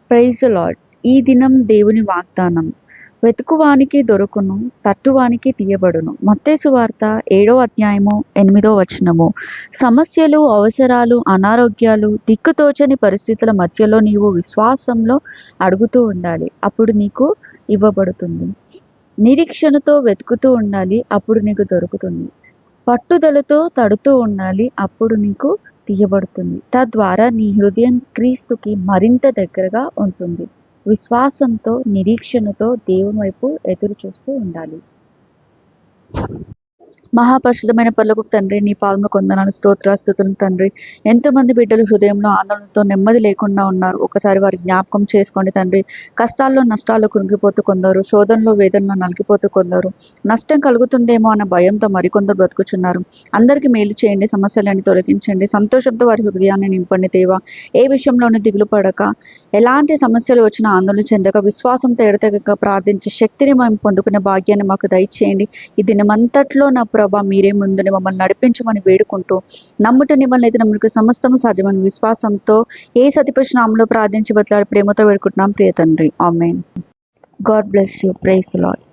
Praise lord. ఈ దినం దేవుని వాగ్దానం. వెతుకువానికి దొరుకును, తట్టువానికి తీయబడును. మత్తయి సువార్త 7వ అధ్యాయము 8వ వచనము. సమస్యలు, అవసరాలు, అనారోగ్యాలు, దిక్కుతోచని పరిస్థితుల మధ్యలో నీవు విశ్వాసంలో అడుగుతూ ఉండాలి, అప్పుడు నీకు ఇవ్వబడుతుంది. నిరీక్షణతో వెతుకుతూ ఉండాలి, అప్పుడు నీకు దొరుకుతుంది. పట్టుదలతో తడుతూ ఉండాలి, అప్పుడు నీకు తీయబడుతుంది. తద్వారా నీ హృదయం క్రీస్తుకి మరింత దగ్గరగా ఉంటుంది. విశ్వాసంతో, నిరీక్షణతో దేవుని వైపు ఎదురు చూస్తూ ఉండాలి. మహాపరిశుద్ధమైన పరలోకపు తండ్రి, నీ పాదములకు వందనాలు, స్తోత్రాస్తుతులు తండ్రి. ఎంతోమంది బిడ్డలు హృదయంలో ఆందోళనతో నెమ్మది లేకుండా ఉన్నారు. ఒకసారి వారి జ్ఞాపకం చేసుకోండి తండ్రి. కష్టాల్లో, నష్టాల్లో కృంగిపోతూ కొందరు, శోధనలో, వేదనలో నలిగిపోతూ కొందరు, నష్టం కలుగుతుందేమో అన్న భయంతో మరికొందరు బ్రతుకుచున్నారు. అందరికీ మేలు చేయండి, సమస్యలన్నీ తొలగించండి, సంతోషంతో వారి హృదయాన్ని నింపండి దేవా. ఏ విషయంలోనూ దిగులు పడక, ఎలాంటి సమస్యలు వచ్చినా ఆందోళన చెందక, విశ్వాసంతో ఎడతెగక ప్రార్థించే శక్తిని మేము పొందుకునే భాగ్యాన్ని మాకు దయచేయండి. ఈ దినమంతట్లో నా ప్రభా మీరే ముందుని మమ్మల్ని నడిపించమని వేడుకుంటూ, నమ్ముట నిమ్మల్ని అయితే నమ్మకు సమస్తము సాధ్యమని విశ్వాసంతో ఏ సతిపక్ష నామంలో ప్రార్థించి బతలాడి ప్రేమతో వేడుకుంటున్నాం ప్రియ తండ్రి. Amen. God bless you. Praise the lord.